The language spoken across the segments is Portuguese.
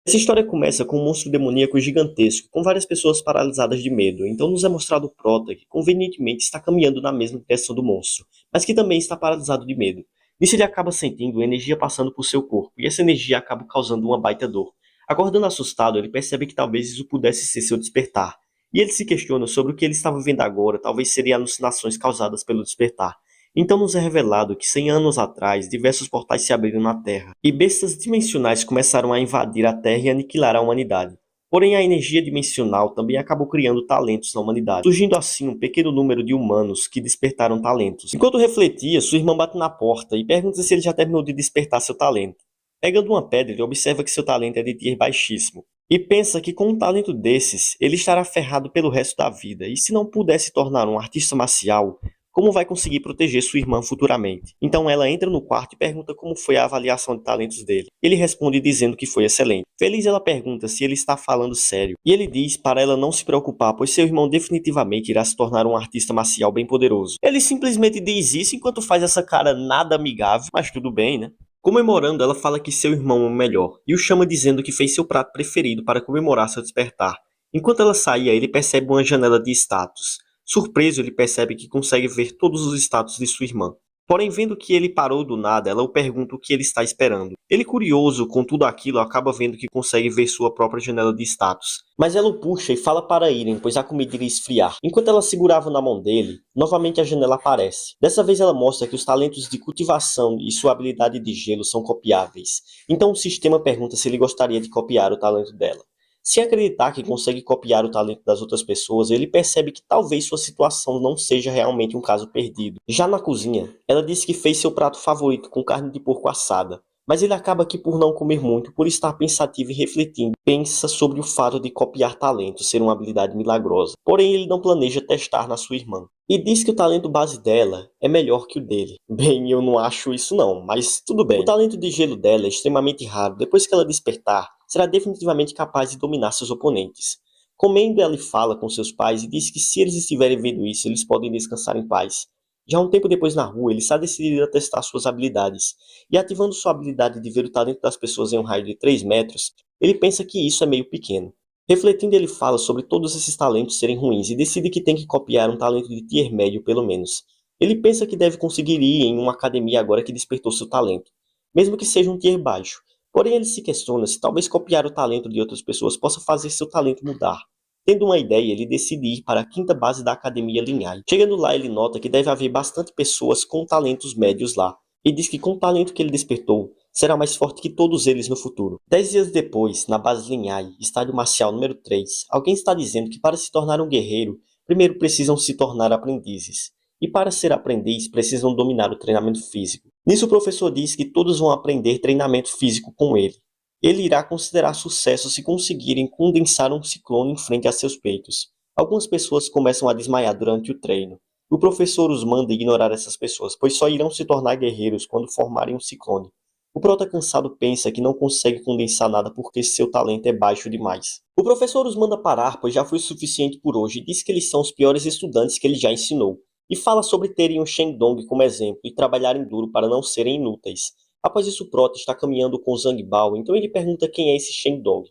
Essa história começa com um monstro demoníaco gigantesco, com várias pessoas paralisadas de medo. Então nos é mostrado o Prota, que convenientemente está caminhando na mesma direção do monstro, mas que também está paralisado de medo. Nisso ele acaba sentindo energia passando por seu corpo, e essa energia acaba causando uma baita dor. Acordando assustado, ele percebe que talvez isso pudesse ser seu despertar. E ele se questiona sobre o que ele estava vendo agora, talvez seriam alucinações causadas pelo despertar. Então nos é revelado que 100 anos atrás, diversos portais se abriram na Terra, e bestas dimensionais começaram a invadir a Terra e aniquilar a humanidade. Porém, a energia dimensional também acabou criando talentos na humanidade, surgindo assim um pequeno número de humanos que despertaram talentos. Enquanto refletia, sua irmã bate na porta e pergunta se ele já terminou de despertar seu talento. Pegando uma pedra, ele observa que seu talento é de tier baixíssimo, e pensa que com um talento desses, ele estará ferrado pelo resto da vida, e se não puder se tornar um artista marcial, como vai conseguir proteger sua irmã futuramente? Então ela entra no quarto e pergunta como foi a avaliação de talentos dele. Ele responde dizendo que foi excelente. Feliz, ela pergunta se ele está falando sério. E ele diz para ela não se preocupar, pois seu irmão definitivamente irá se tornar um artista marcial bem poderoso. Ele simplesmente diz isso enquanto faz essa cara nada amigável, mas tudo bem, né? Comemorando, ela fala que seu irmão é o melhor, e o chama dizendo que fez seu prato preferido para comemorar seu despertar. Enquanto ela saía, ele percebe uma janela de status. Surpreso, ele percebe que consegue ver todos os status de sua irmã. Porém, vendo que ele parou do nada, ela o pergunta o que ele está esperando. Ele, curioso com tudo aquilo, acaba vendo que consegue ver sua própria janela de status. Mas ela o puxa e fala para irem, pois a comida iria esfriar. Enquanto ela segurava na mão dele, novamente a janela aparece. Dessa vez ela mostra que os talentos de cultivação e sua habilidade de gelo são copiáveis. Então o sistema pergunta se ele gostaria de copiar o talento dela. Se acreditar que consegue copiar o talento das outras pessoas, ele percebe que talvez sua situação não seja realmente um caso perdido. Já na cozinha, ela disse que fez seu prato favorito com carne de porco assada, mas ele acaba que por não comer muito, por estar pensativo e refletindo, pensa sobre o fato de copiar talento ser uma habilidade milagrosa. Porém, ele não planeja testar na sua irmã. E diz que o talento base dela é melhor que o dele. Bem, eu não acho isso não, mas tudo bem. O talento de gelo dela é extremamente raro. Depois que ela despertar, será definitivamente capaz de dominar seus oponentes. Comendo, ela fala com seus pais e diz que se eles estiverem vendo isso, eles podem descansar em paz. Já um tempo depois na rua, ele está decidido a testar suas habilidades. E ativando sua habilidade de ver o talento das pessoas em um raio de 3 metros, ele pensa que isso é meio pequeno. Refletindo, ele fala sobre todos esses talentos serem ruins e decide que tem que copiar um talento de tier médio pelo menos. Ele pensa que deve conseguir ir em uma academia agora que despertou seu talento, mesmo que seja um tier baixo. Porém, ele se questiona se talvez copiar o talento de outras pessoas possa fazer seu talento mudar. Tendo uma ideia, ele decide ir para a quinta base da Academia Linhai. Chegando lá, ele nota que deve haver bastante pessoas com talentos médios lá, e diz que com o talento que ele despertou, será mais forte que todos eles no futuro. 10 dias depois, na base Linhai, estádio marcial número 3, alguém está dizendo que para se tornar um guerreiro, primeiro precisam se tornar aprendizes. E para ser aprendiz, precisam dominar o treinamento físico. Nisso o professor diz que todos vão aprender treinamento físico com ele. Ele irá considerar sucesso se conseguirem condensar um ciclone em frente a seus peitos. Algumas pessoas começam a desmaiar durante o treino. O professor os manda ignorar essas pessoas, pois só irão se tornar guerreiros quando formarem um ciclone. O prota cansado pensa que não consegue condensar nada porque seu talento é baixo demais. O professor os manda parar, pois já foi o suficiente por hoje, e diz que eles são os piores estudantes que ele já ensinou. E fala sobre terem o Shendong como exemplo e trabalharem duro para não serem inúteis. Após isso, Prota está caminhando com Zhang Bao, então ele pergunta quem é esse Shendong.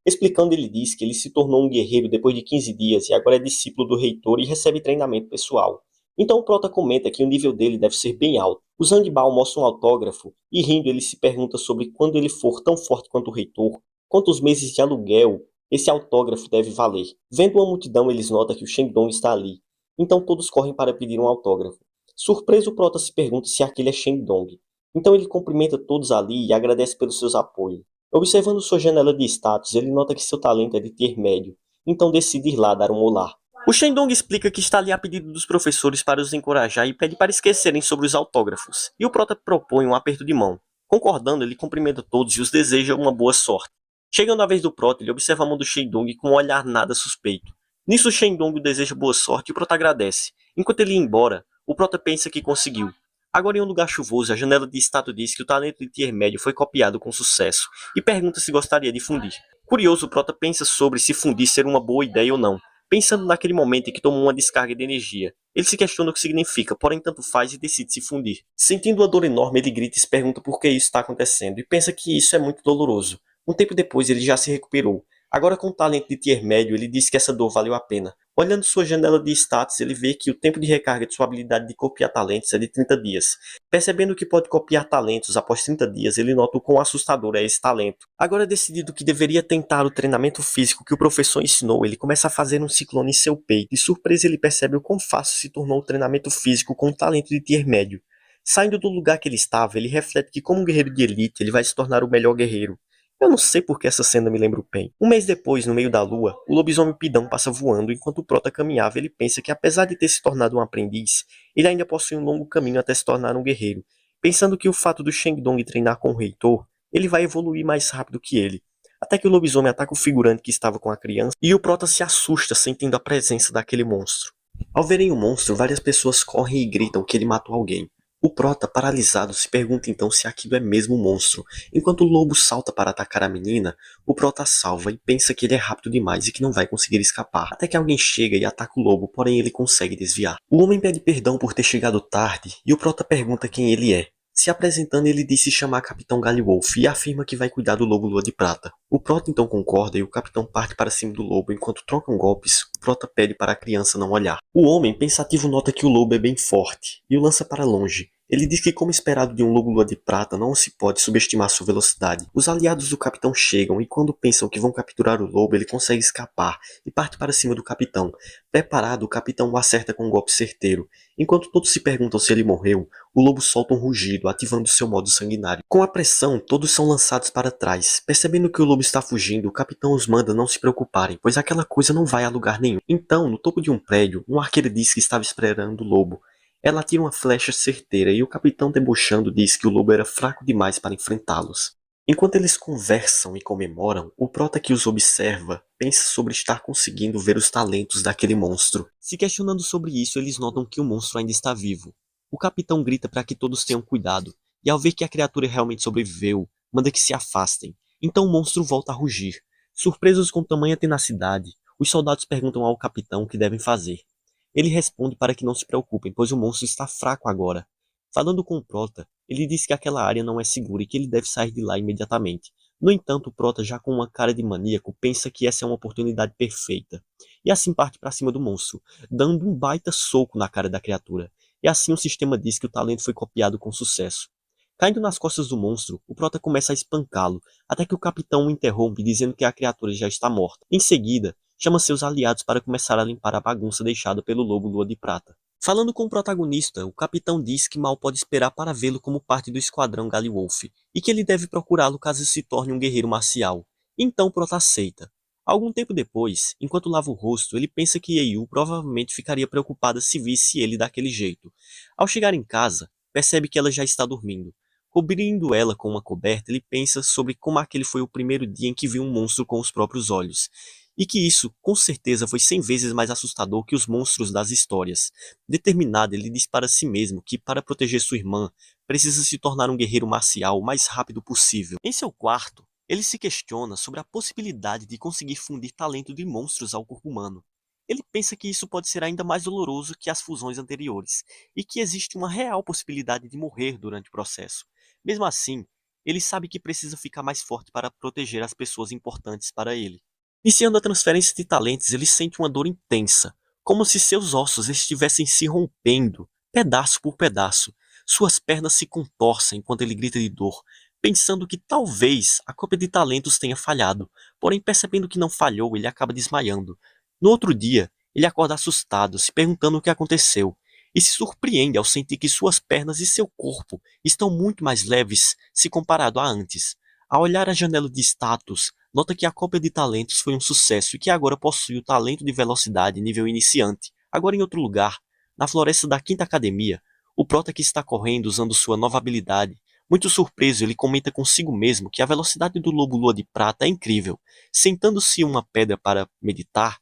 Explicando, ele diz que ele se tornou um guerreiro depois de 15 dias e agora é discípulo do reitor e recebe treinamento pessoal. Então o Prota comenta que o nível dele deve ser bem alto. O Zhang Bao mostra um autógrafo e rindo ele se pergunta sobre quando ele for tão forte quanto o reitor, quantos meses de aluguel esse autógrafo deve valer. Vendo uma multidão, eles notam que o Shendong está ali. Então todos correm para pedir um autógrafo. Surpreso, o Prota se pergunta se aquele é Shendong. Então ele cumprimenta todos ali e agradece pelos seus apoios. Observando sua janela de status, ele nota que seu talento é de tier médio, então decide ir lá dar um olá. O Shendong explica que está ali a pedido dos professores para os encorajar e pede para esquecerem sobre os autógrafos. E o Prota propõe um aperto de mão. Concordando, ele cumprimenta todos e os deseja uma boa sorte. Chegando a vez do Prota, ele observa a mão do Shendong com um olhar nada suspeito. Nisso, o Shendong deseja boa sorte e o Prota agradece. Enquanto ele ia embora, o Prota pensa que conseguiu. Agora, em um lugar chuvoso, a janela de status diz que o talento de tier médio foi copiado com sucesso e pergunta se gostaria de fundir. Curioso, o Prota pensa sobre se fundir ser uma boa ideia ou não, pensando naquele momento em que tomou uma descarga de energia. Ele se questiona o que significa, porém tanto faz e decide se fundir. Sentindo uma dor enorme, ele grita e se pergunta por que isso está acontecendo e pensa que isso é muito doloroso. Um tempo depois ele já se recuperou. Agora com o talento de tier médio, ele disse que essa dor valeu a pena. Olhando sua janela de status, ele vê que o tempo de recarga de sua habilidade de copiar talentos é de 30 dias. Percebendo que pode copiar talentos após 30 dias, ele nota o quão assustador é esse talento. Agora decidido que deveria tentar o treinamento físico que o professor ensinou, ele começa a fazer um ciclone em seu peito. De surpresa ele percebe o quão fácil se tornou o treinamento físico com o talento de tier médio. Saindo do lugar que ele estava, ele reflete que como um guerreiro de elite, ele vai se tornar o melhor guerreiro. Eu não sei por que essa cena me lembra o Pain. Um mês depois, no meio da lua, o lobisomem Pidão passa voando enquanto o Prota caminhava. Ele pensa que apesar de ter se tornado um aprendiz, ele ainda possui um longo caminho até se tornar um guerreiro. Pensando que o fato do Shengdong treinar com o reitor, ele vai evoluir mais rápido que ele. Até que o lobisomem ataca o figurante que estava com a criança e o Prota se assusta sentindo a presença daquele monstro. Ao verem o monstro, várias pessoas correm e gritam que ele matou alguém. O Prota, paralisado, se pergunta então se aquilo é mesmo um monstro. Enquanto o lobo salta para atacar a menina, o Prota salva e pensa que ele é rápido demais e que não vai conseguir escapar. Até que alguém chega e ataca o lobo, porém ele consegue desviar. O homem pede perdão por ter chegado tarde e o Prota pergunta quem ele é. Se apresentando, ele diz se chamar Capitão Galliwolf e afirma que vai cuidar do lobo Lua de Prata. O Prota então concorda e o capitão parte para cima do lobo. Enquanto trocam golpes, o Prota pede para a criança não olhar. O homem, pensativo, nota que o lobo é bem forte e o lança para longe. Ele diz que, como esperado de um lobo Lua de Prata, não se pode subestimar sua velocidade. Os aliados do capitão chegam e quando pensam que vão capturar o lobo, ele consegue escapar e parte para cima do capitão. Preparado, o capitão o acerta com um golpe certeiro. Enquanto todos se perguntam se ele morreu, o lobo solta um rugido, ativando seu modo sanguinário. Com a pressão, todos são lançados para trás. Percebendo que o lobo está fugindo, o capitão os manda não se preocuparem, pois aquela coisa não vai a lugar nenhum. Então, no topo de um prédio, um arqueiro diz que estava esperando o lobo. Ela tira uma flecha certeira e o capitão, debochando, diz que o lobo era fraco demais para enfrentá-los. Enquanto eles conversam e comemoram, o Prota que os observa pensa sobre estar conseguindo ver os talentos daquele monstro. Se questionando sobre isso, eles notam que o monstro ainda está vivo. O capitão grita para que todos tenham cuidado, e ao ver que a criatura realmente sobreviveu, manda que se afastem. Então o monstro volta a rugir. Surpresos com tamanha tenacidade, os soldados perguntam ao capitão o que devem fazer. Ele responde para que não se preocupem, pois o monstro está fraco agora. Falando com o Prota, ele diz que aquela área não é segura e que ele deve sair de lá imediatamente. No entanto, o Prota, já com uma cara de maníaco, pensa que essa é uma oportunidade perfeita. E assim parte para cima do monstro, dando um baita soco na cara da criatura. E assim o sistema diz que o talento foi copiado com sucesso. Caindo nas costas do monstro, o Prota começa a espancá-lo, até que o capitão o interrompe dizendo que a criatura já está morta. Em seguida, chama seus aliados para começar a limpar a bagunça deixada pelo lobo Lua de Prata. Falando com o protagonista, o capitão diz que mal pode esperar para vê-lo como parte do esquadrão Galliwolf, e que ele deve procurá-lo caso se torne um guerreiro marcial. Então Prota aceita. Algum tempo depois, enquanto lava o rosto, ele pensa que Eiyu provavelmente ficaria preocupada se visse ele daquele jeito. Ao chegar em casa, percebe que ela já está dormindo. Cobrindo ela com uma coberta, ele pensa sobre como aquele foi o primeiro dia em que viu um monstro com os próprios olhos. E que isso, com certeza, foi 100 vezes mais assustador que os monstros das histórias. Determinado, ele diz para si mesmo que, para proteger sua irmã, precisa se tornar um guerreiro marcial o mais rápido possível. Em seu quarto, ele se questiona sobre a possibilidade de conseguir fundir talento de monstros ao corpo humano. Ele pensa que isso pode ser ainda mais doloroso que as fusões anteriores, e que existe uma real possibilidade de morrer durante o processo. Mesmo assim, ele sabe que precisa ficar mais forte para proteger as pessoas importantes para ele. Iniciando a transferência de talentos, ele sente uma dor intensa, como se seus ossos estivessem se rompendo, pedaço por pedaço. Suas pernas se contorcem enquanto ele grita de dor, pensando que talvez a cópia de talentos tenha falhado, porém percebendo que não falhou, ele acaba desmaiando. No outro dia, ele acorda assustado, se perguntando o que aconteceu, e se surpreende ao sentir que suas pernas e seu corpo estão muito mais leves se comparado a antes. Ao olhar a janela de status, nota que a cópia de talentos foi um sucesso e que agora possui o talento de velocidade nível iniciante. Agora em outro lugar, na floresta da Quinta Academia, o Prota que está correndo usando sua nova habilidade. Muito surpreso, ele comenta consigo mesmo que a velocidade do Lobo Lua de Prata é incrível. Sentando-se em uma pedra para meditar,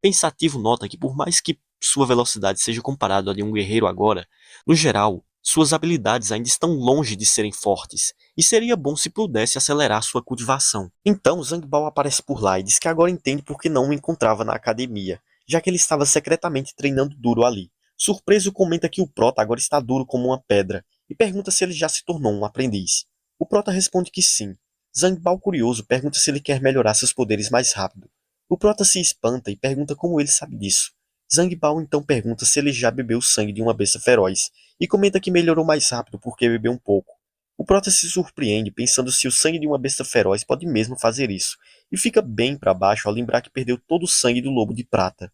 pensativo nota que por mais que sua velocidade seja comparada à de um guerreiro agora, no geral, suas habilidades ainda estão longe de serem fortes, e seria bom se pudesse acelerar sua cultivação. Então Zangbao aparece por lá e diz que agora entende por que não o encontrava na academia, já que ele estava secretamente treinando duro ali. Surpreso, comenta que o Prota agora está duro como uma pedra, e pergunta se ele já se tornou um aprendiz. O Prota responde que sim. Zhang Bao, curioso, pergunta se ele quer melhorar seus poderes mais rápido. O prota se espanta e pergunta como ele sabe disso. Zhang Bao então pergunta se ele já bebeu o sangue de uma besta feroz, e comenta que melhorou mais rápido porque bebeu um pouco. O prota se surpreende pensando se o sangue de uma besta feroz pode mesmo fazer isso, e fica bem para baixo ao lembrar que perdeu todo o sangue do lobo de prata.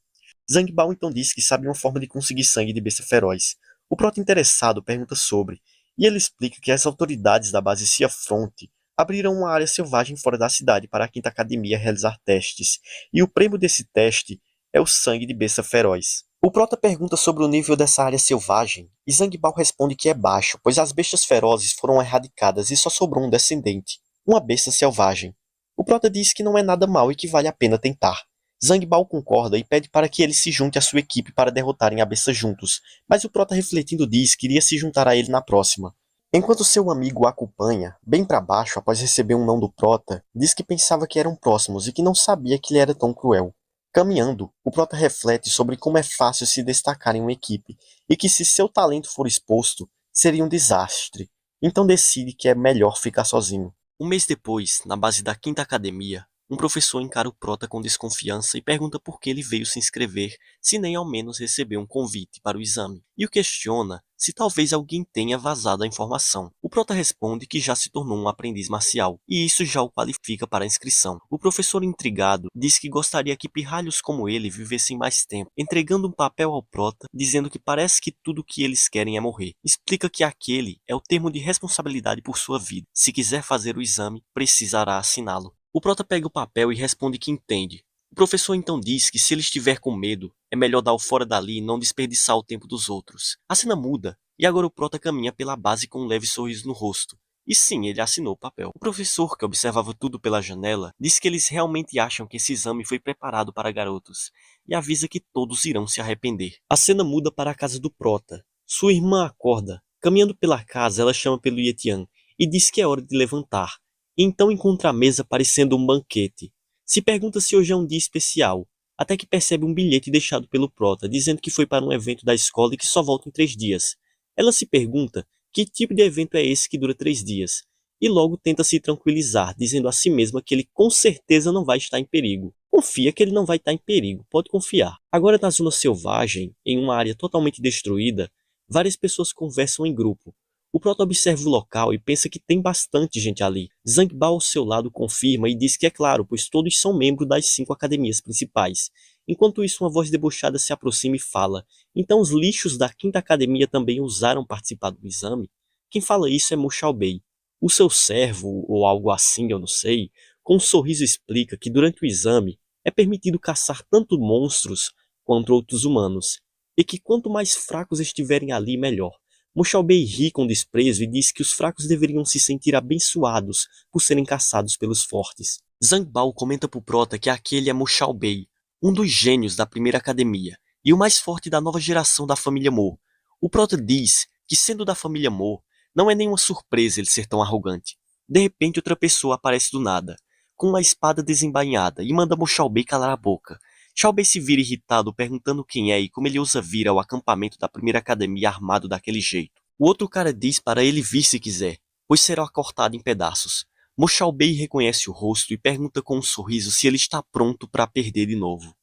Zhang Bao então diz que sabe uma forma de conseguir sangue de besta feroz. O prota interessado pergunta sobre, e ele explica que as autoridades da base Cia Fronte abriram uma área selvagem fora da cidade para a Quinta Academia realizar testes, e o prêmio desse teste é o sangue de besta feroz. O prota pergunta sobre o nível dessa área selvagem, e Zhang Bao responde que é baixo, pois as bestas ferozes foram erradicadas e só sobrou um descendente, uma besta selvagem. O prota diz que não é nada mal e que vale a pena tentar. Zhang Bao concorda e pede para que ele se junte à sua equipe para derrotarem a besta juntos, mas o prota refletindo diz que iria se juntar a ele na próxima. Enquanto seu amigo o acompanha, bem para baixo após receber um não do prota, diz que pensava que eram próximos e que não sabia que ele era tão cruel. Caminhando, o prota reflete sobre como é fácil se destacar em uma equipe e que se seu talento for exposto, seria um desastre. Então decide que é melhor ficar sozinho. Um mês depois, na base da Quinta Academia, um professor encara o prota com desconfiança e pergunta por que ele veio se inscrever, se nem ao menos recebeu um convite para o exame, e o questiona se talvez alguém tenha vazado a informação. O prota responde que já se tornou um aprendiz marcial, e isso já o qualifica para a inscrição. O professor, intrigado, diz que gostaria que pirralhos como ele vivessem mais tempo, entregando um papel ao prota, dizendo que parece que tudo o que eles querem é morrer. Explica que aquele é o termo de responsabilidade por sua vida. Se quiser fazer o exame, precisará assiná-lo. O prota pega o papel e responde que entende. O professor então diz que se ele estiver com medo, é melhor dar o fora dali e não desperdiçar o tempo dos outros. A cena muda, e agora o prota caminha pela base com um leve sorriso no rosto. E sim, ele assinou o papel. O professor, que observava tudo pela janela, diz que eles realmente acham que esse exame foi preparado para garotos, e avisa que todos irão se arrepender. A cena muda para a casa do prota. Sua irmã acorda. Caminhando pela casa, ela chama pelo Yetian, e diz que é hora de levantar. E então encontra a mesa parecendo um banquete. Se pergunta se hoje é um dia especial, até que percebe um bilhete deixado pelo prota, dizendo que foi para um evento da escola e que só volta em 3 dias. Ela se pergunta que tipo de evento é esse que dura 3 dias, e logo tenta se tranquilizar, dizendo a si mesma que ele com certeza não vai estar em perigo. Confia que ele não vai estar em perigo, pode confiar. Agora na zona selvagem, em uma área totalmente destruída, várias pessoas conversam em grupo. O prota observa o local e pensa que tem bastante gente ali. Zhang Bao ao seu lado confirma e diz que é claro, pois todos são membros das 5 academias principais. Enquanto isso, uma voz debochada se aproxima e fala: então os lixos da quinta academia também ousaram participar do exame? Quem fala isso é Mu Xiaobei. O seu servo, ou algo assim, eu não sei, com um sorriso explica que durante o exame é permitido caçar tanto monstros quanto outros humanos, e que quanto mais fracos estiverem ali, melhor. Mu Xiaobei ri com desprezo e diz que os fracos deveriam se sentir abençoados por serem caçados pelos fortes. Zhang Bao comenta pro prota que aquele é Mu Xiaobei, um dos gênios da primeira academia, e o mais forte da nova geração da família Mo. O prota diz que, sendo da família Mo, não é nenhuma surpresa ele ser tão arrogante. De repente outra pessoa aparece do nada, com uma espada desembainhada, e manda Mu Xiaobei calar a boca. Xiaobei se vira irritado, perguntando quem é e como ele ousa vir ao acampamento da primeira academia armado daquele jeito. O outro cara diz para ele vir se quiser, pois será cortado em pedaços. Mo Xiaobei reconhece o rosto e pergunta com um sorriso se ele está pronto para perder de novo.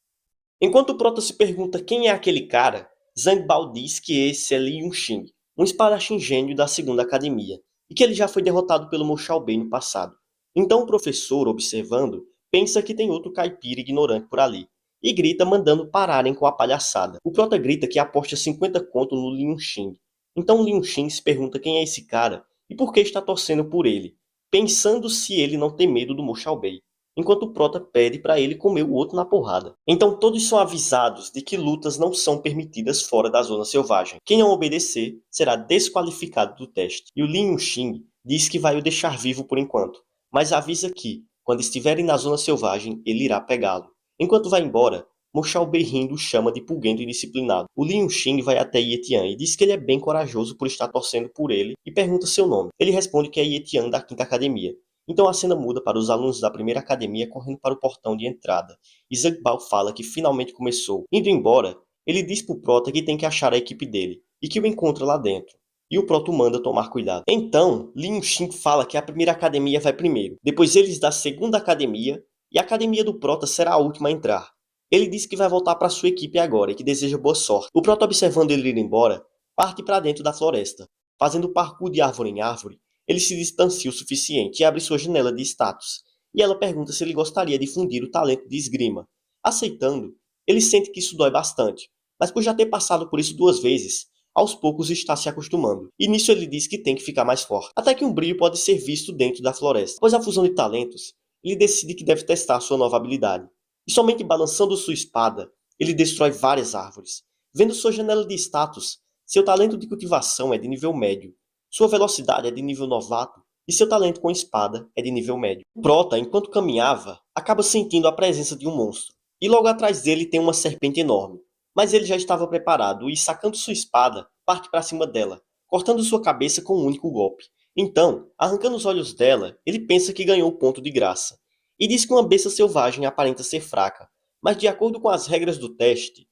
Enquanto o prota se pergunta quem é aquele cara, Zhang Bao diz que esse é Li Yunxing, um espadachim gênio da segunda academia, e que ele já foi derrotado pelo Mo Xiaobei no passado. Então o professor, observando, pensa que tem outro caipira ignorante por ali, e grita mandando pararem com a palhaçada. O prota grita que aposta 50 conto no Li Yunxing. Então Li Yunxing se pergunta quem é esse cara e por que está torcendo por ele, pensando se ele não tem medo do Mo Xiaobei, enquanto o prota pede para ele comer o outro na porrada. Então todos são avisados de que lutas não são permitidas fora da zona selvagem. Quem não obedecer será desqualificado do teste. E o Li Yunxing diz que vai o deixar vivo por enquanto, mas avisa que, quando estiverem na zona selvagem, ele irá pegá-lo. Enquanto vai embora, Mo Xiaobei rindo o chama de pulguento e disciplinado. O Li Yunxing vai até Yetian e diz que ele é bem corajoso por estar torcendo por ele e pergunta seu nome. Ele responde que é Yetian da quinta academia. Então a cena muda para os alunos da primeira academia correndo para o portão de entrada. E Zhang Bao fala que finalmente começou. Indo embora, ele diz pro prota que tem que achar a equipe dele e que o encontra lá dentro. e o Proto manda tomar cuidado. Então, Lin Xin fala que a primeira academia vai primeiro, depois eles da segunda academia, e a academia do Prota será a última a entrar. Ele diz que vai voltar para sua equipe agora e que deseja boa sorte. O Proto, observando ele ir embora, parte para dentro da floresta. Fazendo parkour de árvore em árvore, ele se distancia o suficiente e abre sua janela de status. E ela pergunta se ele gostaria de fundir o talento de esgrima. Aceitando, ele sente que isso dói bastante, mas por já ter passado por isso 2 vezes, aos poucos está se acostumando. E nisso ele diz que tem que ficar mais forte. Até que um brilho pode ser visto dentro da floresta. Após a fusão de talentos, ele decide que deve testar sua nova habilidade. E somente balançando sua espada, ele destrói várias árvores. Vendo sua janela de status, seu talento de cultivação é de nível médio, sua velocidade é de nível novato e seu talento com espada é de nível médio. O Prota, enquanto caminhava, acaba sentindo a presença de um monstro, e logo atrás dele tem uma serpente enorme. Mas ele já estava preparado e, sacando sua espada, parte para cima dela, cortando sua cabeça com um único golpe. Então, arrancando os olhos dela, ele pensa que ganhou o ponto de graça, e diz que uma besta selvagem aparenta ser fraca, mas de acordo com as regras do teste,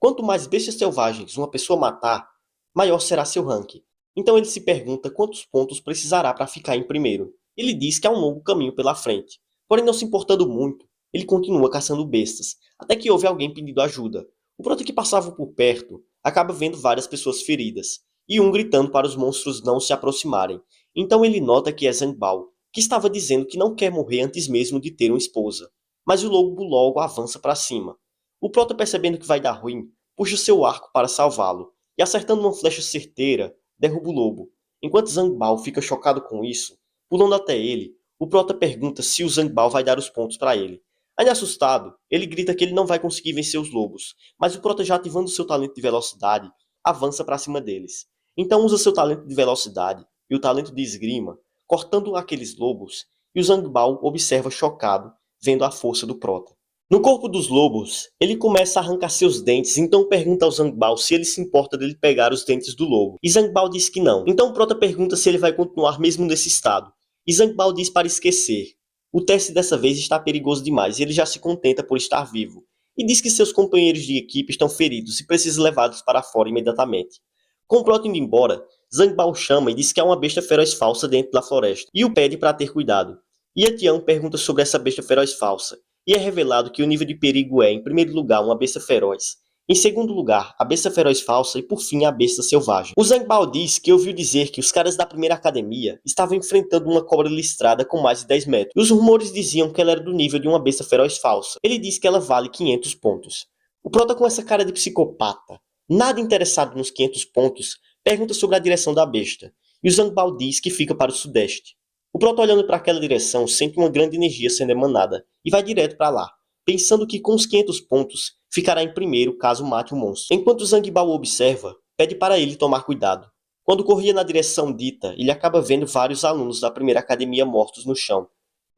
quanto mais bestas selvagens uma pessoa matar, maior será seu ranking. Então ele se pergunta quantos pontos precisará para ficar em primeiro. Ele diz que há um longo caminho pela frente, porém não se importando muito, ele continua caçando bestas, até que ouve alguém pedindo ajuda. O Prota, que passava por perto, acaba vendo várias pessoas feridas, e um gritando para os monstros não se aproximarem. Então ele nota que é Zangbao, que estava dizendo que não quer morrer antes mesmo de ter uma esposa. Mas o lobo logo avança para cima. O Prota, percebendo que vai dar ruim, puxa seu arco para salvá-lo, e acertando uma flecha certeira, derruba o lobo. Enquanto Zangbao fica chocado com isso, pulando até ele, o Prota pergunta se o Zangbao vai dar os pontos para ele. Ainda assustado, ele grita que ele não vai conseguir vencer os lobos, mas o Prota, já ativando seu talento de velocidade, avança para cima deles. Então usa seu talento de velocidade e o talento de esgrima, cortando aqueles lobos, e o Zangbao observa chocado, vendo a força do Prota. No corpo dos lobos, ele começa a arrancar seus dentes, então pergunta ao Zangbao se ele se importa dele pegar os dentes do lobo. E Zangbao diz que não. Então Prota pergunta se ele vai continuar mesmo nesse estado. E Zangbao diz para esquecer. O teste dessa vez está perigoso demais e ele já se contenta por estar vivo. E diz que seus companheiros de equipe estão feridos e precisam levá-los para fora imediatamente. Com Prota indo embora, Zangbao chama e diz que há uma besta feroz falsa dentro da floresta, e o pede para ter cuidado. E Tian pergunta sobre essa besta feroz falsa, e é revelado que o nível de perigo é, em primeiro lugar, uma besta feroz, em segundo lugar, a besta feroz falsa e por fim a besta selvagem. O Zangbao diz que ouviu dizer que os caras da primeira academia estavam enfrentando uma cobra listrada com mais de 10 metros, e os rumores diziam que ela era do nível de uma besta feroz falsa. Ele diz que ela vale 500 pontos. O Prota, com essa cara de psicopata, nada interessado nos 500 pontos, pergunta sobre a direção da besta, e o Zangbao diz que fica para o sudeste. O Prota, olhando para aquela direção, sente uma grande energia sendo emanada, e vai direto para lá, pensando que com os 500 pontos, ficará em primeiro caso mate o monstro. Enquanto Zangbao observa, pede para ele tomar cuidado. Quando corria na direção dita, ele acaba vendo vários alunos da primeira academia mortos no chão,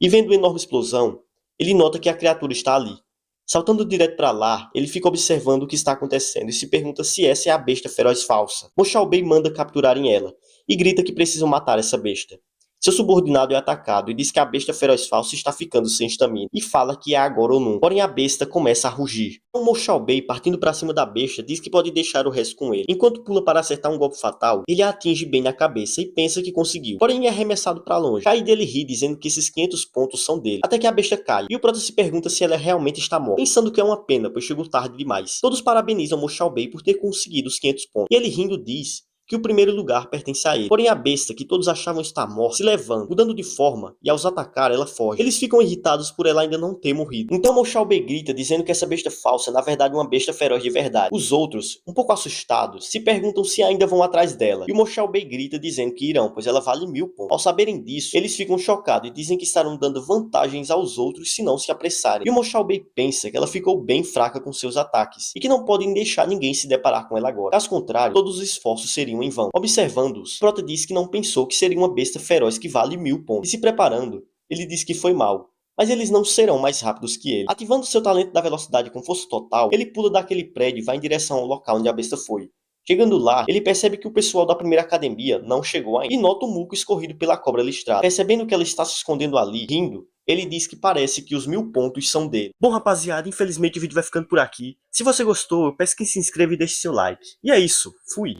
e vendo uma enorme explosão, ele nota que a criatura está ali. Saltando direto para lá, ele fica observando o que está acontecendo e se pergunta se essa é a besta feroz falsa. Mo Xiaobei manda capturarem ela, e grita que precisam matar essa besta. Seu subordinado é atacado e diz que a besta feroz falsa está ficando sem estamina, e fala que é agora ou nunca. Porém a besta começa a rugir. O Mo Xiaobei, partindo para cima da besta, diz que pode deixar o resto com ele. Enquanto pula para acertar um golpe fatal, ele a atinge bem na cabeça e pensa que conseguiu. Porém é arremessado para longe. Cai dele ri, dizendo que esses 500 pontos são dele, até que a besta cai, e o Prota se pergunta se ela realmente está morta, pensando que é uma pena, pois chegou tarde demais. Todos parabenizam Mo Xiaobei por ter conseguido os 500 pontos, e ele rindo diz que o primeiro lugar pertence a ele. Porém a besta, que todos achavam estar morta, se levanta, mudando de forma, e ao os atacar ela foge. Eles ficam irritados por ela ainda não ter morrido. Então Mo Xiaobei grita, dizendo que essa besta falsa é na verdade uma besta feroz de verdade. Os outros, um pouco assustados, se perguntam se ainda vão atrás dela. E o Mo Xiaobei grita dizendo que irão, pois ela vale 1000 pontos. Ao saberem disso, eles ficam chocados e dizem que estarão dando vantagens aos outros se não se apressarem. E o Mo Xiaobei pensa que ela ficou bem fraca com seus ataques, e que não podem deixar ninguém se deparar com ela agora. Caso contrário, todos os esforços seriam em vão. Observando-os, Prota diz que não pensou que seria uma besta feroz que vale 1000 pontos. E se preparando, ele diz que foi mal, mas eles não serão mais rápidos que ele. Ativando seu talento da velocidade com força total, ele pula daquele prédio e vai em direção ao local onde a besta foi. Chegando lá, ele percebe que o pessoal da primeira academia não chegou ainda, e nota o muco escorrido pela cobra listrada. Percebendo que ela está se escondendo ali, rindo, ele diz que parece que os 1000 pontos são dele. Bom, rapaziada, infelizmente o vídeo vai ficando por aqui. Se você gostou, eu peço que se inscreva e deixe seu like. E é isso, fui!